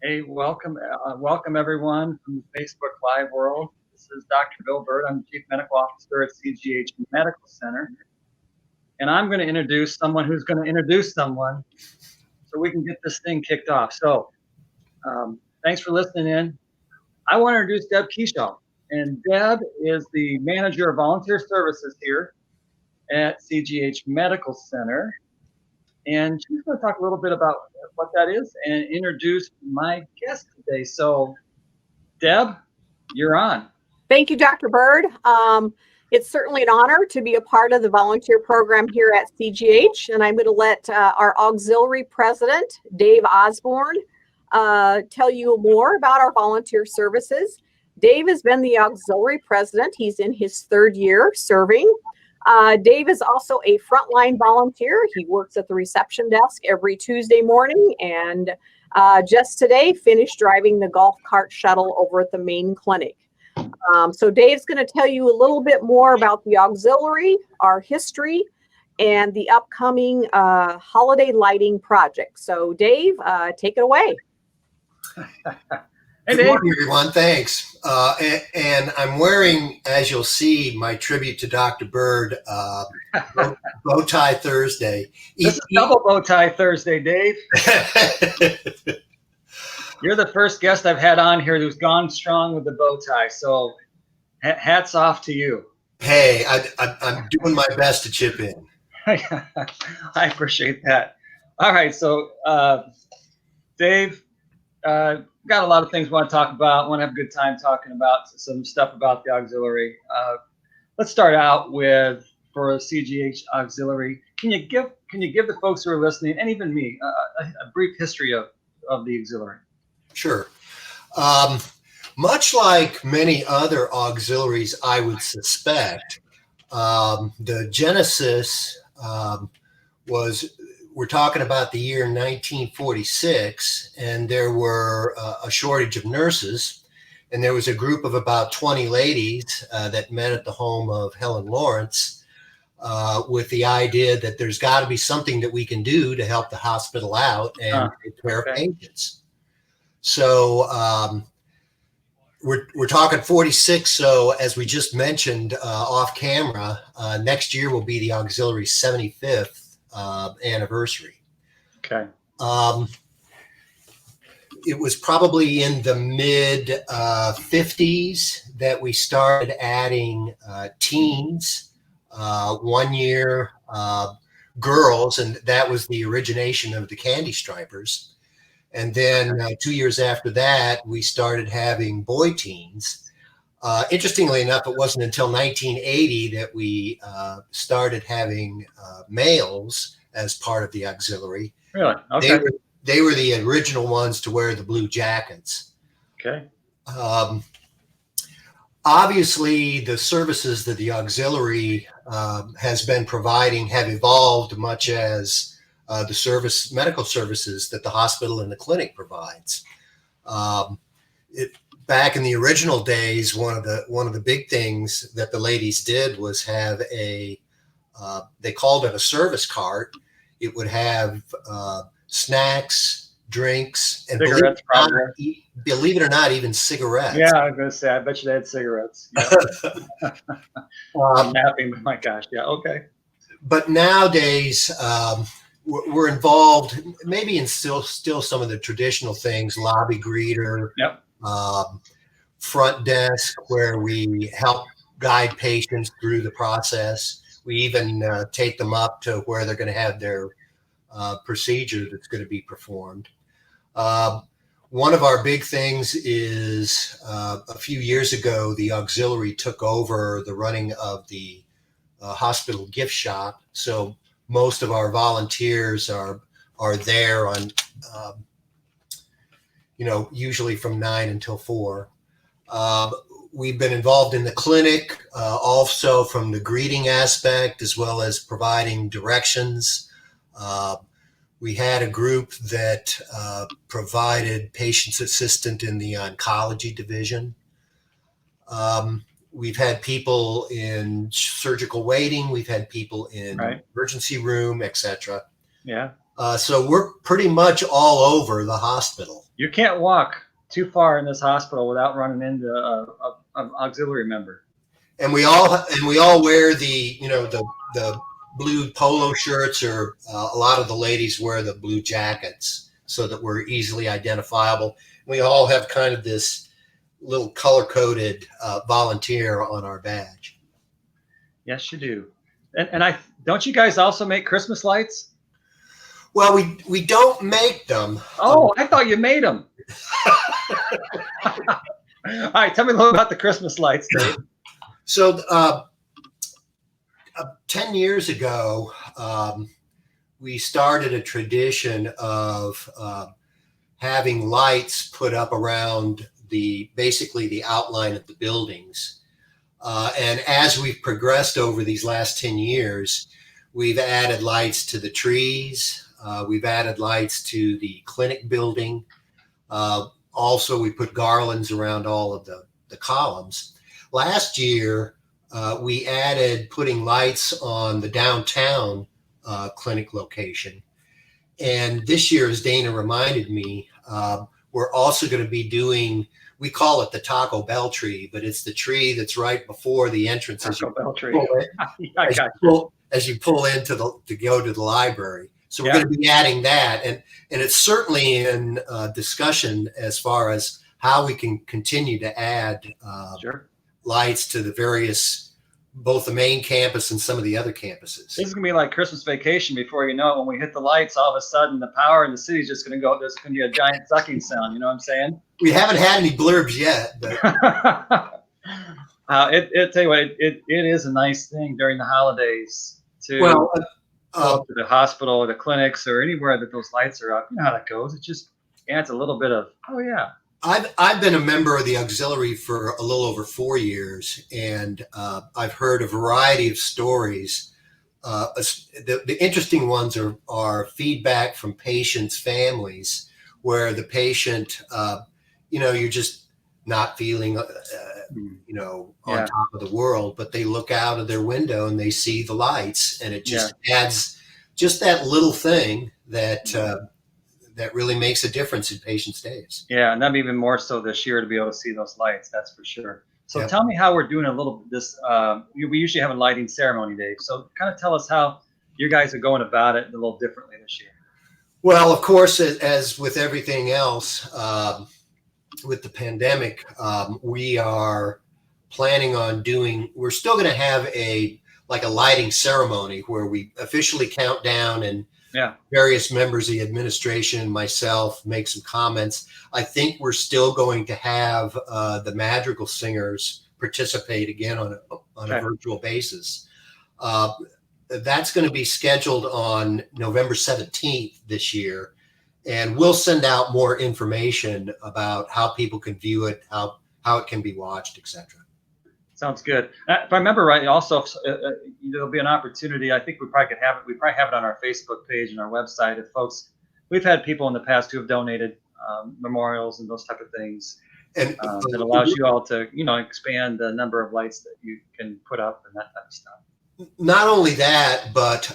Hey, welcome everyone from the Facebook Live world. This is Dr. Bill Bird. I'm the Chief Medical Officer at CGH Medical Center. And I'm going to introduce someone who's going to introduce someone so we can get this thing kicked off. So thanks for listening in. I want to introduce Deb Keaschall. And Deb is the Manager of Volunteer Services here at CGH Medical Center. And she's going to talk a little bit about what that is and introduce my guest today. So, Deb, you're on. Thank you, Dr. Bird. It's certainly an honor to be a part of the volunteer program here at CGH, and I'm going to let our Auxiliary President, Dave Osborn, tell you more about our volunteer services. Dave has been the Auxiliary President. He's in his third year serving. Dave is also a frontline volunteer. He works at the reception desk every Tuesday morning, and just today finished driving the golf cart shuttle over at the main clinic. So Dave's going to tell you a little bit more about the auxiliary, our history, and the upcoming holiday lighting project. So Dave, take it away. Hey, good morning, everyone. Thanks. And I'm wearing, as you'll see, my tribute to Dr. Bird, Bow Tie Thursday. This is double Bow Tie Thursday, Dave. You're the first guest I've had on here who's gone strong with the bow tie. So hats off to you. Hey, I'm doing my best to chip in. I appreciate that. All right. So, Dave, got a lot of things we want to talk about. Want to have a good time talking about some stuff about the auxiliary. Let's start out with, for CGH Auxiliary, can you give the folks who are listening, and even me, a brief history of the auxiliary? Sure. Much like many other auxiliaries, I would suspect, the genesis was, we're talking about the year 1946, and there were a shortage of nurses, and there was a group of about 20 ladies that met at the home of Helen Lawrence with the idea that there's got to be something that we can do to help the hospital out and take care of patients. So we're talking 46. So as we just mentioned off camera, next year will be the auxiliary's 75th anniversary. Okay. It was probably in the mid 50s that we started adding teens, 1 year girls, and that was the origination of the Candy Stripers. And then 2 years after that, we started having boy teens. Interestingly enough, it wasn't until 1980 that we started having males as part of the auxiliary. Really? Okay. They were the original ones to wear the blue jackets. Okay. Obviously, the services that the auxiliary has been providing have evolved, much as the medical services that the hospital and the clinic provides. Back in the original days, one of the big things that the ladies did was have they called it a service cart. It would have snacks, drinks, and cigarettes, believe it or not, even cigarettes. Yeah, I was going to say, I bet you they had cigarettes. Yeah. I'm napping, but my gosh, yeah, okay. But nowadays, we're involved maybe in still some of the traditional things, lobby greeter, yep. Front desk, where we help guide patients through the process. We even take them up to where they're going to have their procedure that's going to be performed. One of our big things is a few years ago, the auxiliary took over the running of the hospital gift shop. So most of our volunteers are there on, usually from 9 until 4. We've been involved in the clinic, also from the greeting aspect, as well as providing directions. We had a group that provided patient's assistant in the oncology division. We've had people in surgical waiting. We've had people in emergency room, etc. Yeah. So we're pretty much all over the hospital. You can't walk too far in this hospital without running into an auxiliary member. And we all wear the blue polo shirts, or a lot of the ladies wear the blue jackets so that we're easily identifiable. We all have kind of this little color-coded volunteer on our badge. Yes, you do. And don't you guys also make Christmas lights? Well, we don't make them. Oh, I thought you made them. All right, tell me a little about the Christmas lights, Dave. So 10 years ago, we started a tradition of having lights put up around basically the outline of the buildings. And as we've progressed over these last 10 years, we've added lights to the trees. We've added lights to the clinic building. Also, we put garlands around all of the columns. Last year, we added putting lights on the downtown clinic location. And this year, as Dana reminded me, we're also going to be doing, we call it the Taco Bell tree, but it's the tree that's right before the entrance Taco Bell tree. As you pull in to go to the library. So we're going to be adding that. And it's certainly in discussion as far as how we can continue to add lights to the various, both the main campus and some of the other campuses. This is going to be like Christmas Vacation. Before you know it, when we hit the lights, all of a sudden the power in the city is just going to go. There's going to be a giant sucking sound. You know what I'm saying? We haven't had any blurbs yet. But. Tell you what, it is a nice thing during the holidays to go to the hospital or the clinics or anywhere that those lights are up. You know how that goes. It just adds a little bit of, oh yeah. I've been a member of the auxiliary for a little over 4 years, and I've heard a variety of stories. The interesting ones are feedback from patients' families, where the patient, you're just not feeling, on top of the world, but they look out of their window and they see the lights, and it just adds just that little thing that really makes a difference in patients' days. Yeah, and that'd be even more so this year to be able to see those lights. That's for sure. So tell me how we're doing we usually have a lighting ceremony, Dave. So kind of tell us how you guys are going about it a little differently this year. Well, of course, as with everything else, with the pandemic, we are planning on we're still going to have a lighting ceremony where we officially count down and various members of the administration, myself, make some comments. I think we're still going to have the madrigal singers participate again on a virtual basis. That's going to be scheduled on November 17th this year. And we'll send out more information about how people can view it, how it can be watched, etc. Sounds good. If I remember right, also there'll be an opportunity. I think we probably could have it. We probably have it on our Facebook page and our website. If folks, we've had people in the past who have donated memorials and those type of things, and it allows you all to expand the number of lights that you can put up and that type of stuff. Not only that, but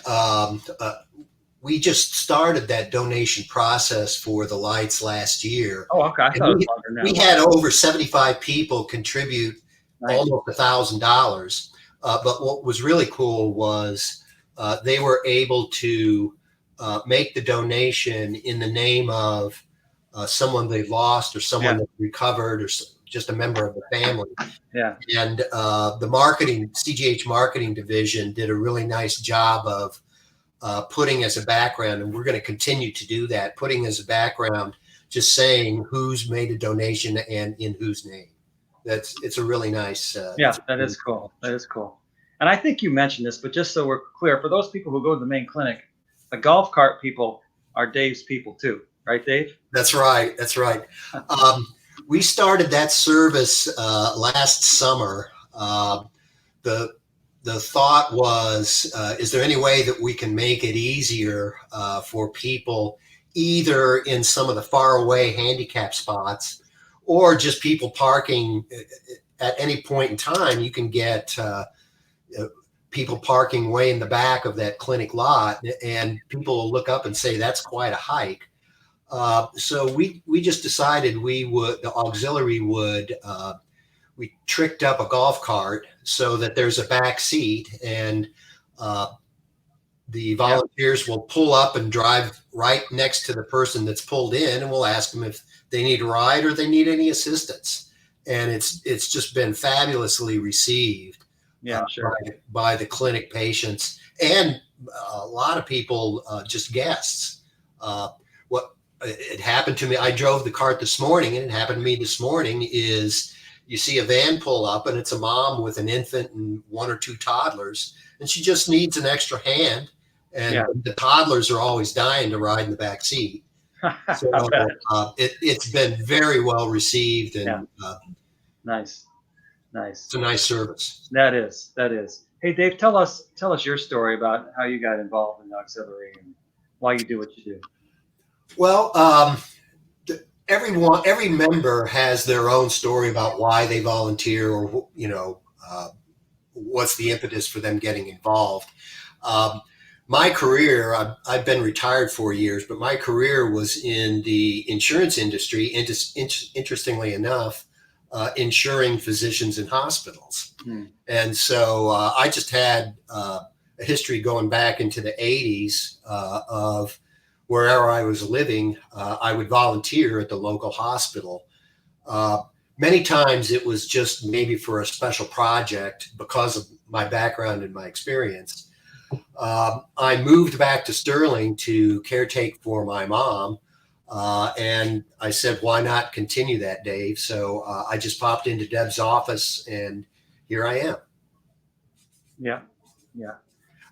we just started that donation process for the lights last year. Oh, okay. I thought it was longer now. We had over 75 people contribute almost $1,000. But what was really cool was they were able to make the donation in the name of someone they lost or someone that recovered or just a member of the family. Yeah. And the CGH marketing division did a really nice job of putting as a background, and we're going to continue to do that, putting as a background, just saying who's made a donation and in whose name. It's a really nice. That is cool. That is cool. And I think you mentioned this, but just so we're clear, for those people who go to the main clinic, the golf cart people are Dave's people too, right, Dave? That's right. That's right. We started that service last summer. The thought was, is there any way that we can make it easier for people, either in some of the faraway handicap spots or just people parking at any point in time? You can get people parking way in the back of that clinic lot, and people will look up and say, that's quite a hike. So we just decided the auxiliary we tricked up a golf cart so that there's a back seat, and the volunteers will pull up and drive right next to the person that's pulled in, and we'll ask them if they need a ride or they need any assistance. And it's just been fabulously received Sure. by the clinic patients and a lot of people, just guests. What it happened to me, I drove the cart this morning, and it happened to me this morning is you see a van pull up, and it's a mom with an infant and one or two toddlers, and she just needs an extra hand. And the toddlers are always dying to ride in the back seat. So it's been very well received, and nice. It's a nice service. That is. Hey, Dave, tell us your story about how you got involved in the auxiliary and why you do what you do. Well, every member has their own story about why they volunteer, or what's the impetus for them getting involved. My career, I've been retired 4 years, but my career was in the insurance industry. Interestingly enough, insuring physicians in hospitals. And so I just had a history going back into the 80s of wherever I was living, I would volunteer at the local hospital. Many times it was just maybe for a special project because of my background and my experience. I moved back to Sterling to caretake for my mom. And I said, why not continue that, Dave? So I just popped into Deb's office, and here I am. Yeah.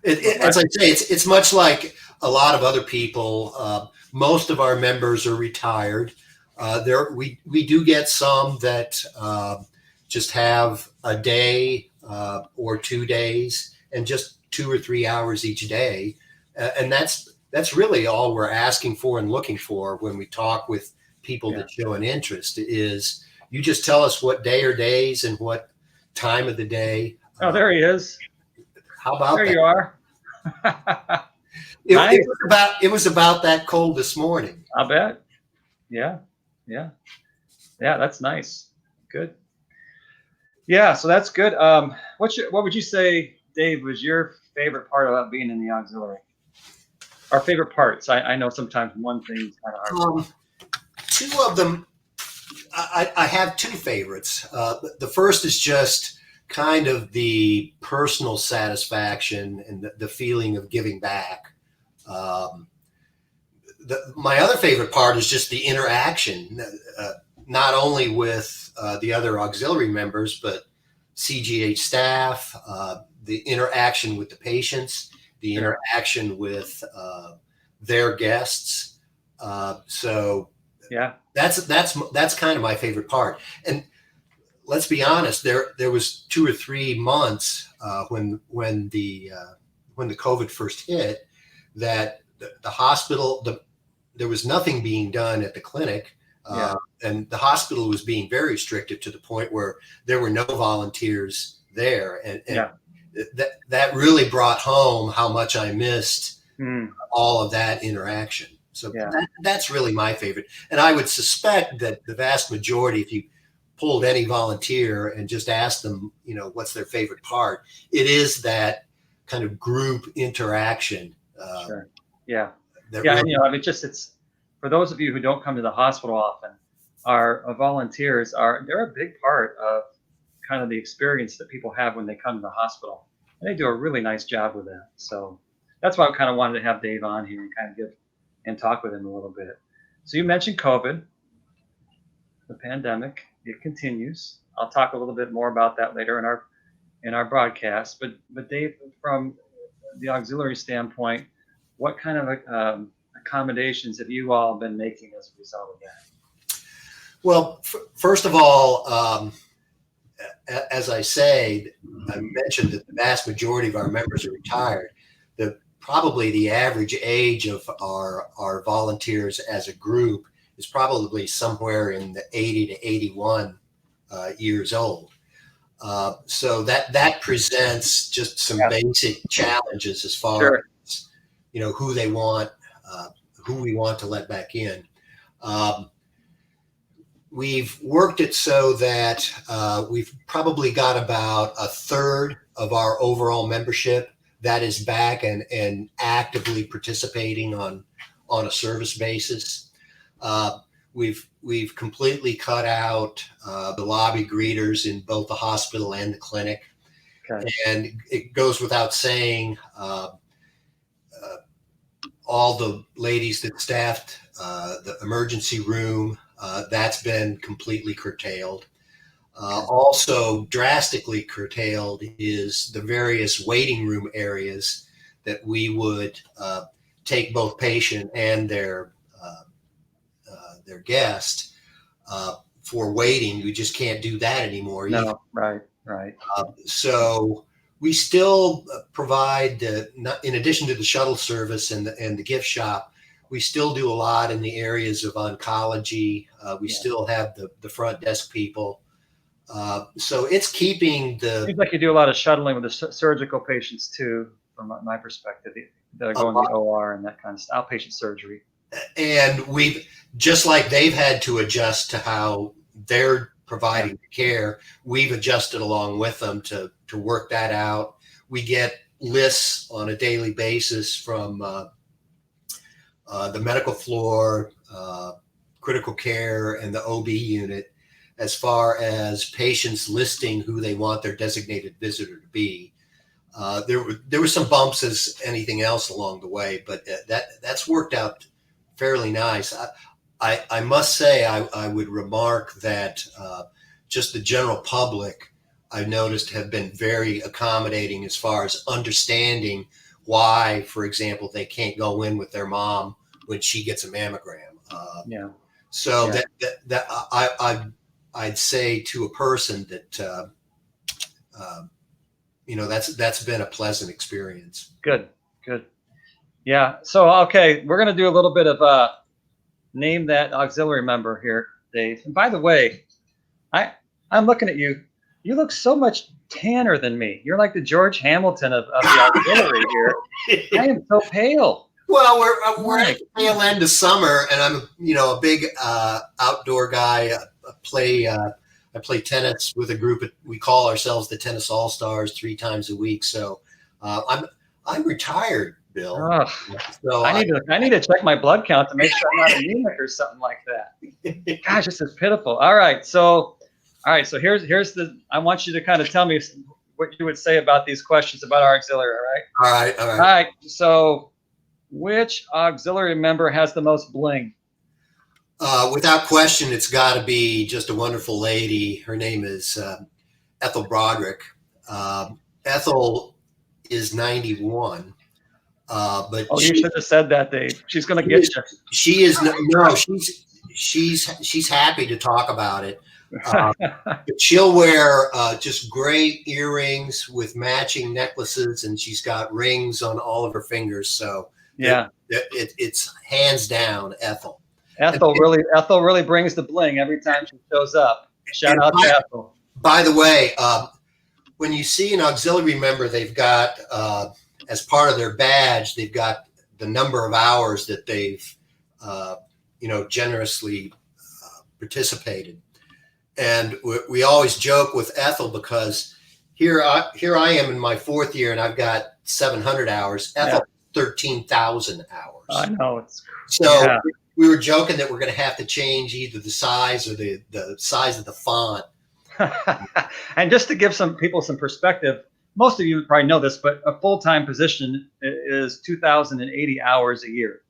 As I say, it's much like a lot of other people. Most of our members are retired. We do get some that just have a day or 2 days, and just 2 or 3 hours each day, and that's really all we're asking for and looking for when we talk with people that show an interest. Is you just tell us what day or days and what time of the day. Oh, there he is. How about there that? You are. It was about that cold this morning. I bet. Yeah. That's nice. Good. Yeah, so that's good. What would you say, Dave, was your favorite part about being in the auxiliary? Our favorite parts. I know sometimes one thing's kind of hard. Two of them, I have two favorites. The first is just kind of the personal satisfaction and the feeling of giving back. My other favorite part is just the interaction, not only with the other auxiliary members, but CGH staff, the interaction with the patients, the interaction with their guests. So that's kind of my favorite part. And let's be honest, there was 2 or 3 months when the COVID first hit that the hospital, there was nothing being done at the clinic. And the hospital was being very restrictive to the point where there were no volunteers there. And that really brought home how much I missed all of that interaction. So that's really my favorite. And I would suspect that the vast majority, if you pulled any volunteer and just asked them, what's their favorite part, it is that kind of group interaction. It's for those of you who don't come to the hospital often, our volunteers they're a big part of kind of the experience that people have when they come to the hospital. And they do a really nice job with that. So that's why I kind of wanted to have Dave on here and kind of talk with him a little bit. So you mentioned COVID, the pandemic, it continues. I'll talk a little bit more about that later in our broadcast. But Dave, from the auxiliary standpoint, what kind of accommodations have you all been making as a result of that? Well, first of all, as I mentioned that the vast majority of our members are retired. Probably the average age of our volunteers as a group is probably somewhere in the 80 to 81 years old. So that presents just some basic challenges as far as who we want to let back in. We've worked it so that we've probably got about a third of our overall membership that is back and actively participating on a service basis. We've completely cut out the lobby greeters in both the hospital and the clinic. Okay. And it goes without saying, all the ladies that staffed the emergency room, that's been completely curtailed. Also drastically curtailed is the various waiting room areas that we would take both patient and their guest for waiting. We just can't do that anymore. No, right. So we still provide, in addition to the shuttle service and the gift shop, we still do a lot in the areas of oncology. We still have the front desk people. So it's keeping Seems like you do a lot of shuttling with the surgical patients too, from my perspective, that are going to the OR and that kind of stuff, outpatient surgery. And we've, just like they've had to adjust to how they're providing the care, we've adjusted along with them to work that out. We get lists on a daily basis from the medical floor, critical care, and the OB unit as far as patients listing who they want their designated visitor to be. There were some bumps as anything else along the way, but that's worked out fairly nice. I must say, I would remark that just the general public, I've noticed, have been very accommodating as far as understanding why, for example, they can't go in with their mom when she gets a mammogram. So that I'd say to a person that that's been a pleasant experience. Good. Yeah. So okay, we're gonna do a little bit of name that auxiliary member here, Dave. And by the way, I'm looking at you. You look so much tanner than me. You're like the George Hamilton of the auxiliary here. I am so pale. Well, we're at the tail end of summer, and I'm a big outdoor guy. I play tennis with a group. We call ourselves the Tennis All Stars 3 times a week. So I'm retired, Bill. Oh, so I need to check my blood count to make sure I'm not anemic or something like that. Gosh, this is pitiful. All right, so here's I want you to kind of tell me what you would say about these questions about our auxiliary. All right. So, which auxiliary member has the most bling? Without question, it's got to be just a wonderful lady. Her name is Ethel Broderick. Ethel is 91. But you should have said that, Dave. She's going to get you. She is she's happy to talk about it. But she'll wear just great earrings with matching necklaces, and she's got rings on all of her fingers. So it's hands down Ethel. Ethel really brings the bling every time she shows up. Shout out to Ethel. By the way, when you see an auxiliary member, they've got as part of their badge, they've got the number of hours that they've generously participated. And we always joke with Ethel because here I am in my 4th year and I've got 700 hours. Ethel, 13,000 hours. I know, it's so. We were joking that we're going to have to change either the size or the size of the font. And just to give some people some perspective, most of you probably know this, but a full-time position is 2,080 hours a year.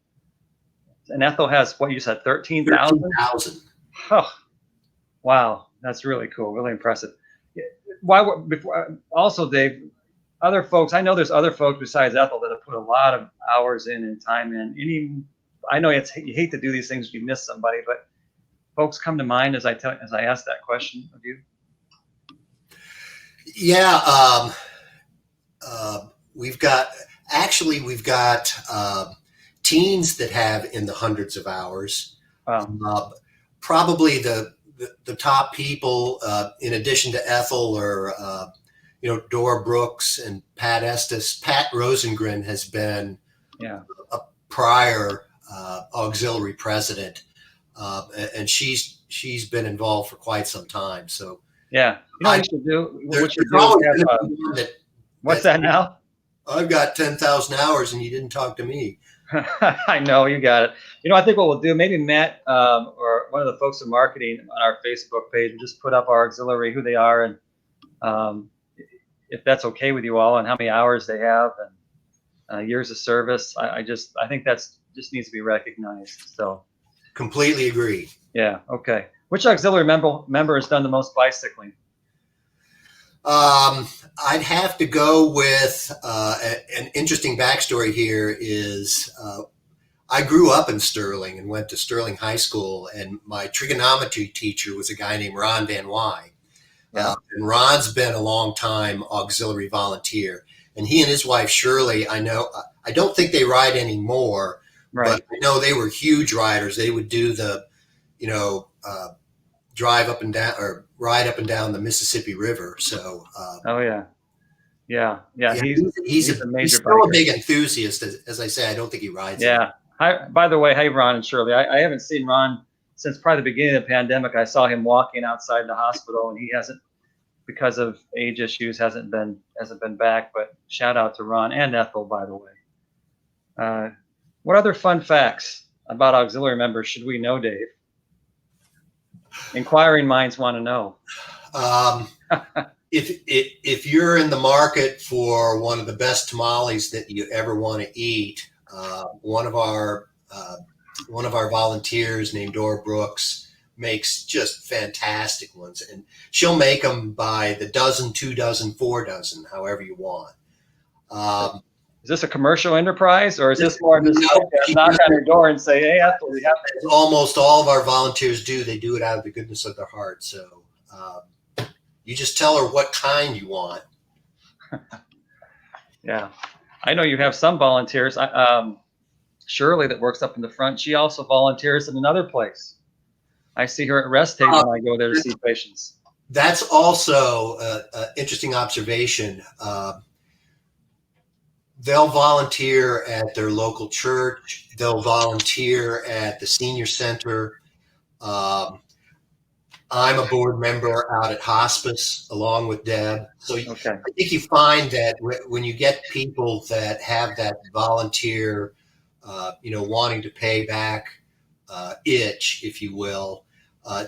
And Ethel has, what you said, 13,000? 13,000. Oh, wow. That's really cool. Really impressive. Also, Dave, other folks, I know there's other folks besides Ethel that have put a lot of hours in and time in. I know you hate to do these things if you miss somebody, but folks come to mind as I ask that question of you. Yeah, we've got teens that have in the hundreds of hours. Wow. Probably the top people, in addition to Ethel, are Dora Brooks and Pat Estes. Pat Rosengren has been a prior auxiliary president. and she's been involved for quite some time. So yeah, what you should do? What you do is have, what's that now? I've got 10,000 hours and you didn't talk to me. I know, you got it. I think what we'll do, maybe Matt or one of the folks in marketing on our Facebook page will just put up our auxiliary, who they are, and if that's okay with you all, and how many hours they have and years of service. I think that's just needs to be recognized. So completely agree. Yeah. Okay. Which auxiliary member has done the most bicycling? I'd have to go with an interesting backstory here is I grew up in Sterling and went to Sterling High School, and my trigonometry teacher was a guy named Ron Van Wy. Yeah. And Ron's been a long time auxiliary volunteer, and he and his wife Shirley, I don't think they ride anymore, right, but I know they were huge riders. They would do the, drive up and down or ride up and down the Mississippi River. So, oh yeah. He's a major. He's still a big enthusiast. As I say, I don't think he rides. Yeah. Hi, by the way, hey Ron and Shirley. I haven't seen Ron since probably the beginning of the pandemic. I saw him walking outside the hospital, and he hasn't, because of age issues, hasn't been back. But shout out to Ron and Ethel, by the way. What other fun facts about auxiliary members should we know, Dave? Inquiring minds want to know. If you're in the market for one of the best tamales that you ever want to eat, one of our volunteers named Dora Brooks makes just fantastic ones, and she'll make them by the dozen, 2 dozen, 4 dozen, however you want. Is this a commercial enterprise, or is this more just knock on your door and say, "Hey, that's what we have"? Almost all of our volunteers do. They do it out of the goodness of their heart. So you just tell her what kind you want. Yeah, I know you have some volunteers. Shirley, that works up in the front, she also volunteers in another place. I see her at rest table when I go there to see patients. That's also an interesting observation. They'll volunteer at their local church. They'll volunteer at the senior center. I'm a board member out at hospice along with Deb. So okay. I think you find that when you get people that have that volunteer, wanting to pay back itch, if you will,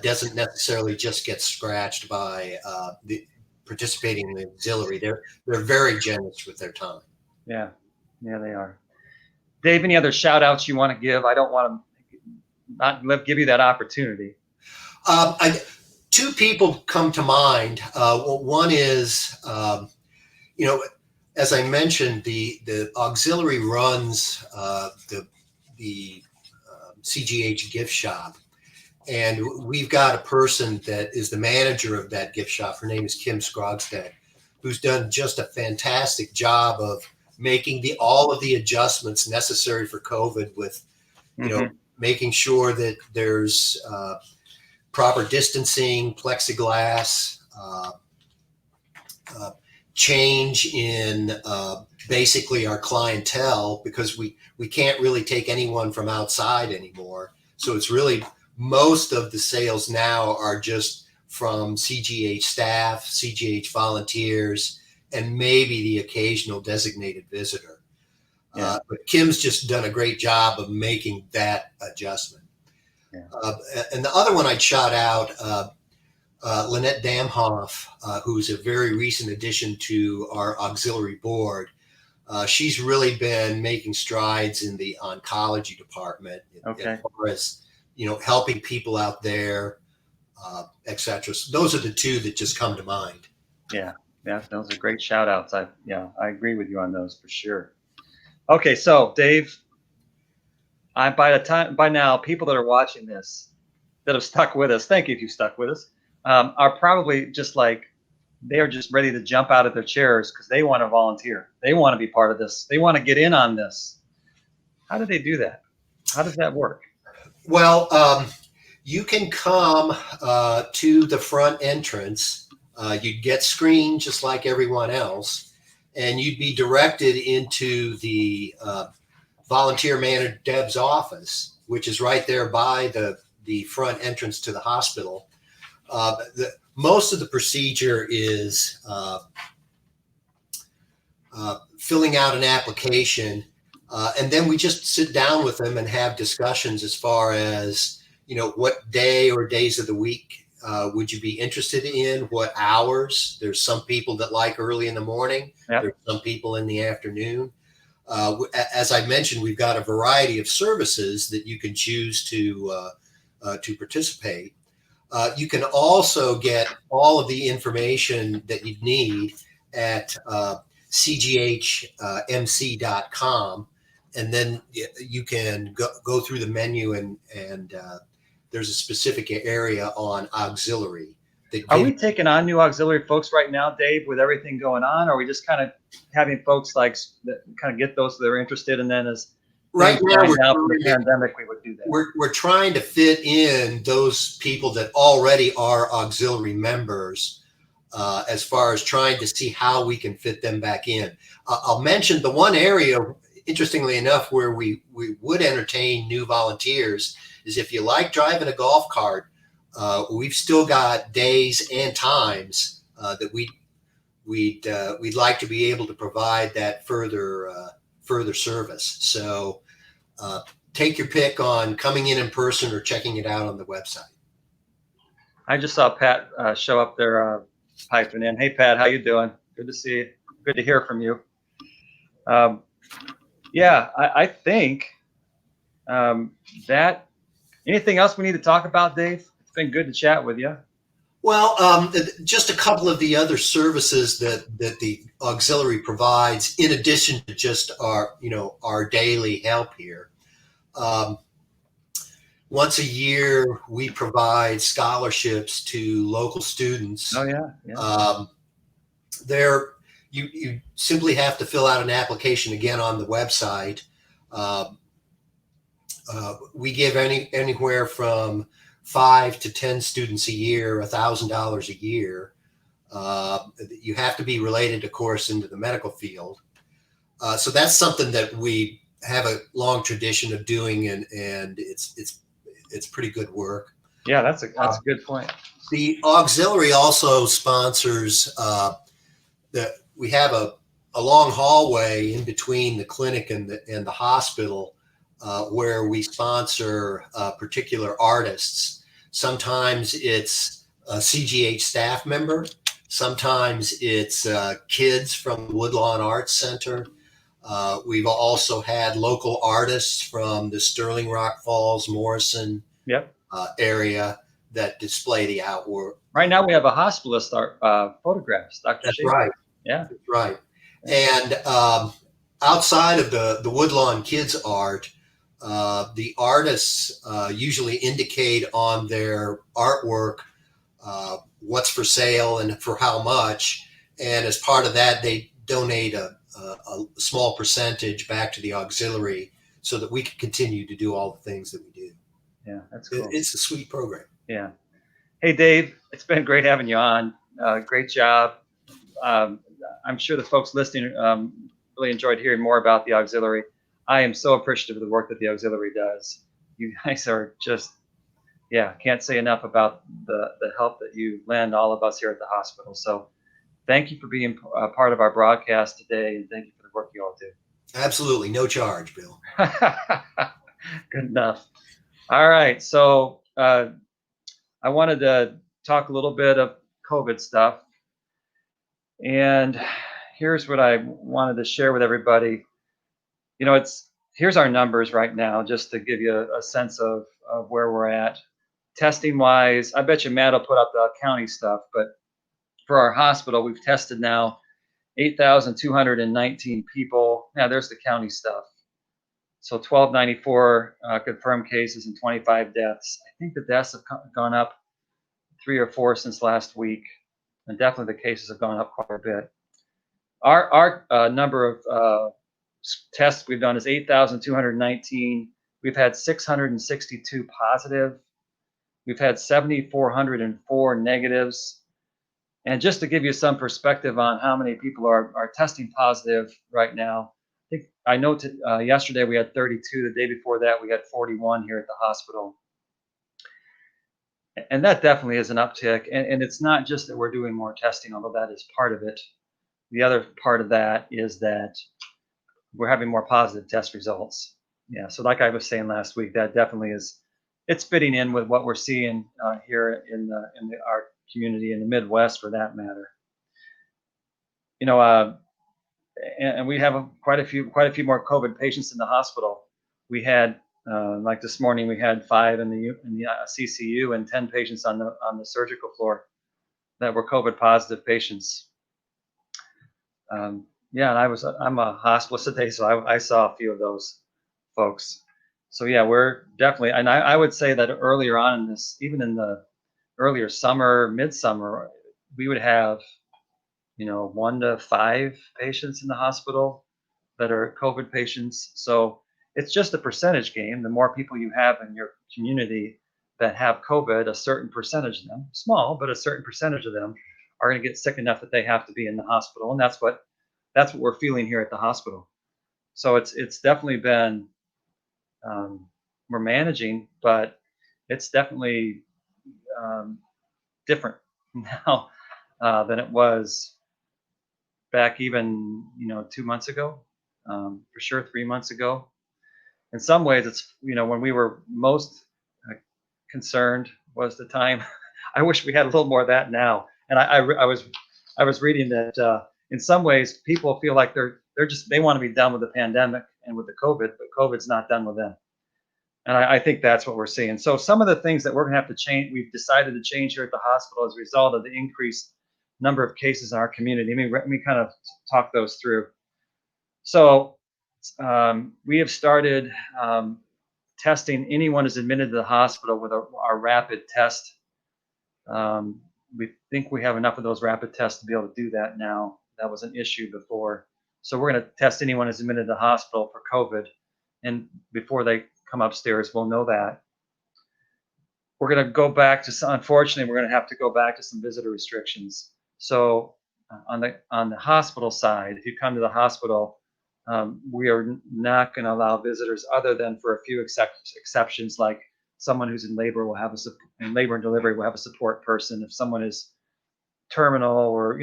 doesn't necessarily just get scratched by the participating in the auxiliary. They're very generous with their time. Yeah, they are. Dave, any other shout outs you want to give? I don't want to not give you that opportunity. Two people come to mind. One is, as I mentioned, the auxiliary runs the CGH gift shop, and we've got a person that is the manager of that gift shop. Her name is Kim Scrogstad, who's done just a fantastic job of making all of the adjustments necessary for COVID with, making sure that there's proper distancing, plexiglass, change in basically our clientele, because we can't really take anyone from outside anymore. So it's really, most of the sales now are just from CGH staff, CGH volunteers, and maybe the occasional designated visitor. Yeah. But Kim's just done a great job of making that adjustment. Yeah. And the other one I'd shout out, Lynette Damhoff, who's a very recent addition to our auxiliary board. She's really been making strides in the oncology department, as far as, helping people out there, et cetera. So those are the two that just come to mind. Yeah, those are great shout outs. I agree with you on those for sure. Okay, so Dave, by now, people that are watching this, that have stuck with us, thank you if you stuck with us, are probably just like, they are just ready to jump out of their chairs because they want to volunteer. They want to be part of this. They want to get in on this. How do they do that? How does that work? Well, you can come to the front entrance. You'd get screened just like everyone else, and you'd be directed into the volunteer manager Deb's office, which is right there by the the front entrance to the hospital. Most of the procedure is filling out an application, and then we just sit down with them and have discussions as far as, what day or days of the week would you be interested in, what hours. There's some people that like early in the morning. Yep. There's some people in the afternoon. As I mentioned, we've got a variety of services that you can choose to participate. You can also get all of the information that you need at cghmc.com, and then you can go through the menu and there's a specific area on auxiliary. Are we taking on new auxiliary folks right now, Dave, with everything going on? Or are we just kind of having folks like that kind of get those that are interested, and then as right now from the pandemic, we would do that? We're trying to fit in those people that already are auxiliary members, as far as trying to see how we can fit them back in. I'll mention the one area, interestingly enough, where we would entertain new volunteers is if you like driving a golf cart. We've still got days and times that we'd like to be able to provide that further service. So take your pick on coming in person or checking it out on the website. I just saw Pat show up there piping in. Hey, Pat, how you doing? Good to see you. Good to hear from you. I think that anything else we need to talk about, Dave? It's been good to chat with you. Well, just a couple of the other services that the auxiliary provides, in addition to just our daily help here. Once a year, we provide scholarships to local students. Oh yeah. You simply have to fill out an application again on the website. We give anywhere from 5 to 10 students a year, $1,000 a year. You have to be related, of course, into the medical field. So that's something that we have a long tradition of doing, and it's pretty good work. Yeah, that's a good point. The auxiliary also sponsors we have a long hallway in between the clinic and the hospital, where we sponsor particular artists. Sometimes it's a CGH staff member. Sometimes it's kids from Woodlawn Arts Center. We've also had local artists from the Sterling Rock Falls, Morrison area that display the artwork. Right now we have a hospitalist photographs, Dr. That's Schaefer. right. Yeah. That's right. And outside of the Woodlawn kids art, the artists usually indicate on their artwork what's for sale and for how much. And as part of that, they donate a small percentage back to the auxiliary so that we can continue to do all the things that we do. Yeah, that's cool. It's a sweet program. Yeah. Hey, Dave, it's been great having you on. Great job. I'm sure the folks listening really enjoyed hearing more about the auxiliary. I am so appreciative of the work that the auxiliary does. You guys are just, can't say enough about the help that you lend all of us here at the hospital. So thank you for being a part of our broadcast today, and thank you for the work you all do. Absolutely. No charge, Bill. Good enough. All right. So I wanted to talk a little bit of COVID stuff. And here's what I wanted to share with everybody. Here's our numbers right now, just to give you a sense of where we're at. Testing wise, I bet you Matt will put up the county stuff, but for our hospital, we've tested now 8,219 people. Now there's the county stuff. So 1,294 confirmed cases and 25 deaths. I think the deaths have gone up 3 or 4 since last week, and definitely the cases have gone up quite a bit. Our number of tests we've done is 8,219. We've had 662 positive. We've had 7,404 negatives. And just to give you some perspective on how many people are testing positive right now, I know yesterday we had 32. The day before that we had 41 here at the hospital. And that definitely is an uptick. And it's not just that we're doing more testing, although that is part of it. The other part of that is that we're having more positive test results. Yeah. So like I was saying last week, that definitely is, it's fitting in with what we're seeing here in our community in the Midwest, for that matter. You know, and we have quite a few more COVID patients in the hospital. We had like this morning, we had 5 in the CCU and 10 patients on the surgical floor that were COVID positive patients. Yeah, and I'm a hospitalist today, so I saw a few of those folks. So yeah, we're definitely, and I would say that earlier on in this, even in the earlier summer, midsummer, we would have 1 to 5 patients in the hospital that are COVID patients. So it's just a percentage game. The more people you have in your community that have COVID, a certain percentage of them, small, but a certain percentage of them are going to get sick enough that they have to be in the hospital, and that's what we're feeling here at the hospital. So it's definitely been, we're managing, but it's definitely different now than it was back even 2 months ago, for sure 3 months ago. In some ways, it's when we were most concerned was the time. I wish we had a little more of that now. And I was reading that in some ways people feel like they want to be done with the pandemic and with the COVID, but COVID's not done with them. And I think that's what we're seeing. So some of the things that we're going to have to change, we've decided to change here at the hospital as a result of the increased number of cases in our community. Let me kind of talk those through. So we have started testing anyone who's admitted to the hospital with our rapid test. We think we have enough of those rapid tests to be able to do that now. That was an issue before. So we're going to test anyone who's admitted to the hospital for COVID. And before they come upstairs, we'll know that. We're going to go back to, unfortunately, we're going to have to go back to some visitor restrictions. So on the hospital side, if you come to the hospital, we are not going to allow visitors other than for a few exceptions, like someone who's in labor in labor and delivery will have a support person. If someone is terminal or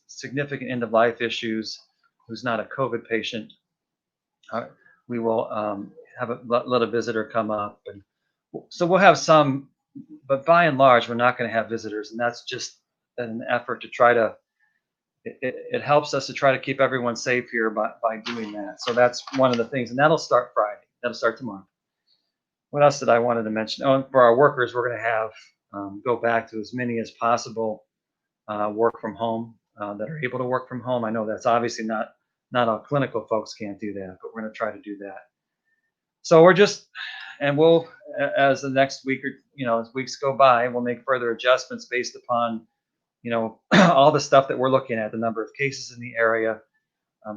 significant end of life issues, who's not a COVID patient, we will let a visitor come up, and so we'll have some, but by and large, we're not going to have visitors, and that's just an effort to try to. It helps us to try to keep everyone safe here by doing that. So that's one of the things, and that'll start Friday. That'll start tomorrow. What else did I wanted to mention? Oh, for our workers, we're going to have go back to as many as possible work from home that are able to work from home. I know that's obviously not all clinical folks can't do that, but we're going to try to do that. So and we'll, as the next week or as weeks go by, we'll make further adjustments based upon all the stuff that we're looking at, the number of cases in the area,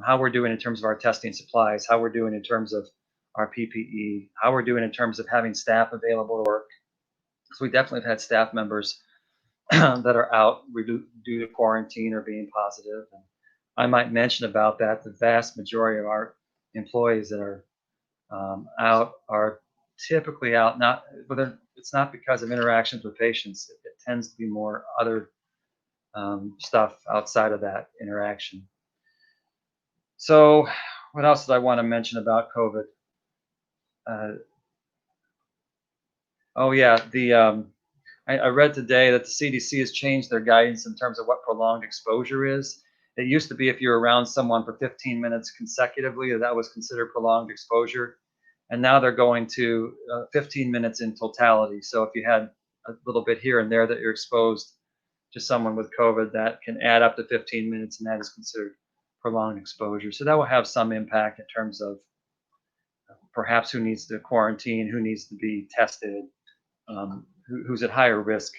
how we're doing in terms of our testing supplies, how we're doing in terms of our PPE, how we're doing in terms of having staff available to work. So we definitely have had staff members that are out due to quarantine or being positive. And I might mention about that, the vast majority of our employees that are out are typically out, it's not because of interactions with patients. It tends to be more other stuff outside of that interaction. So what else did I want to mention about COVID? Oh yeah, I read today that the CDC has changed their guidance in terms of what prolonged exposure is. It used to be if you're around someone for 15 minutes consecutively, that was considered prolonged exposure. And now they're going to 15 minutes in totality. So if you had a little bit here and there that you're exposed to someone with COVID, that can add up to 15 minutes, and that is considered prolonged exposure. So that will have some impact in terms of perhaps who needs to quarantine, who needs to be tested, who's at higher risk,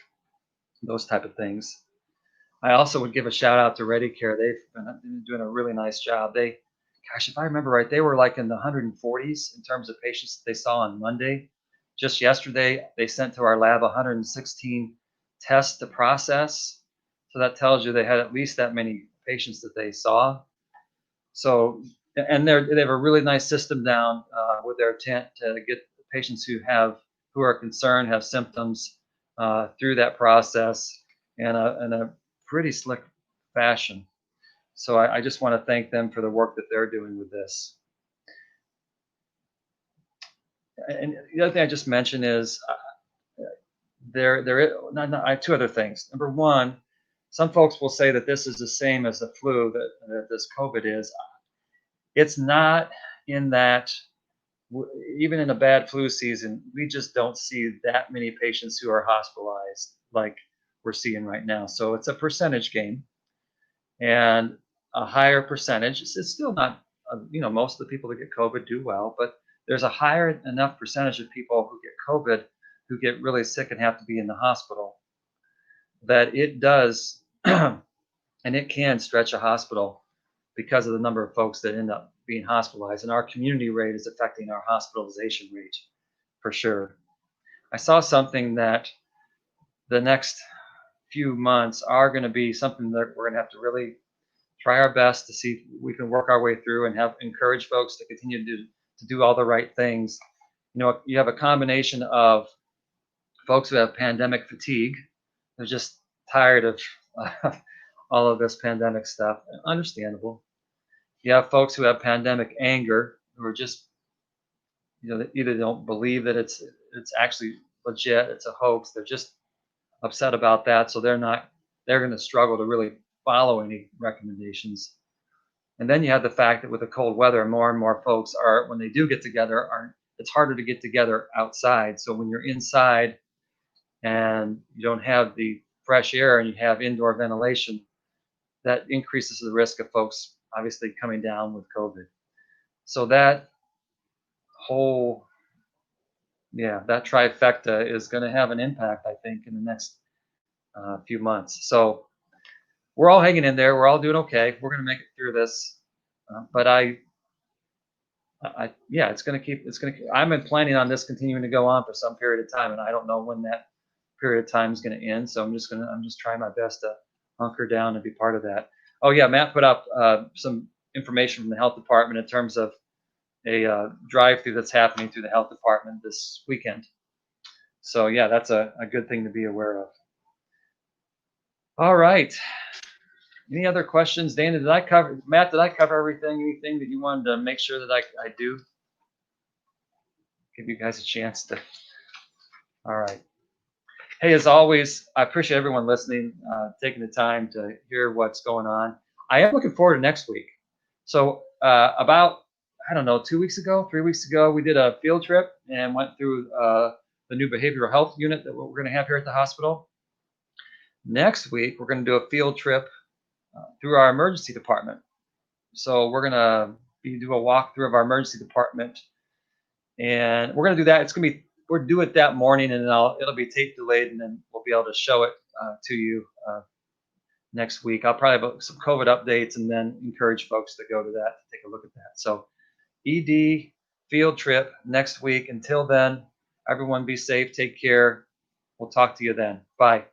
those type of things. I also would give a shout out to ReadyCare. They've been doing a really nice job. Gosh, if I remember right, they were like in the 140s in terms of patients that they saw on Monday. Just yesterday, they sent to our lab 116 tests to process. So that tells you they had at least that many patients that they saw. So, and they have a really nice system down with their tent to get patients who have who are concerned, have symptoms through that process in a pretty slick fashion. So I just want to thank them for the work that they're doing with this. And the other thing I just mentioned is I have two other things. Number one, some folks will say that this is the same as the flu, that this COVID is. It's not, in that even in a bad flu season, we just don't see that many patients who are hospitalized like we're seeing right now. So it's a percentage game, and a higher percentage. It's still not, most of the people that get COVID do well, but there's a higher enough percentage of people who get COVID who get really sick and have to be in the hospital that it does, and it can stretch a hospital because of the number of folks that end up being hospitalized. And our community rate is affecting our hospitalization rate for sure. I saw something that the next few months are going to be something that we're going to have to really try our best to see if we can work our way through and encourage folks to continue to do all the right things. You have a combination of folks who have pandemic fatigue. They're just tired of all of this pandemic stuff. Understandable. You have folks who have pandemic anger, who are just, they either don't believe that it's actually legit, it's a hoax. They're just upset about that, so they're going to struggle to really follow any recommendations. And then you have the fact that with the cold weather, more and more folks are, when they do get together, it's harder to get together outside. So when you're inside and you don't have the fresh air and you have indoor ventilation, that increases the risk of folks obviously coming down with COVID. So that whole, that trifecta is going to have an impact, I think, in the next few months. So we're all hanging in there. We're all doing okay. We're going to make it through this. But it's going to keep. I'm planning on this continuing to go on for some period of time, and I don't know when that period of time is going to end. So I'm just trying my best to hunker down and be part of that. Oh yeah, Matt put up some information from the health department in terms of a drive-through that's happening through the health department this weekend. So yeah, that's a good thing to be aware of. All right. Any other questions? Dana, Matt, did I cover everything? Anything that you wanted to make sure that I do? Give you guys a chance to. All right. Hey, as always, I appreciate everyone listening, taking the time to hear what's going on. I am looking forward to next week. So about, 3 weeks ago, we did a field trip and went through the new behavioral health unit that we're going to have here at the hospital. Next week, we're going to do a field trip through our emergency department. So we're going to do a walkthrough of our emergency department, and we're going to do that. We'll do it that morning, and it'll be tape delayed, and then we'll be able to show it to you next week. I'll probably have some COVID updates and then encourage folks to go to that, to take a look at that. So ED field trip next week. Until then, everyone be safe, take care. We'll talk to you then. Bye.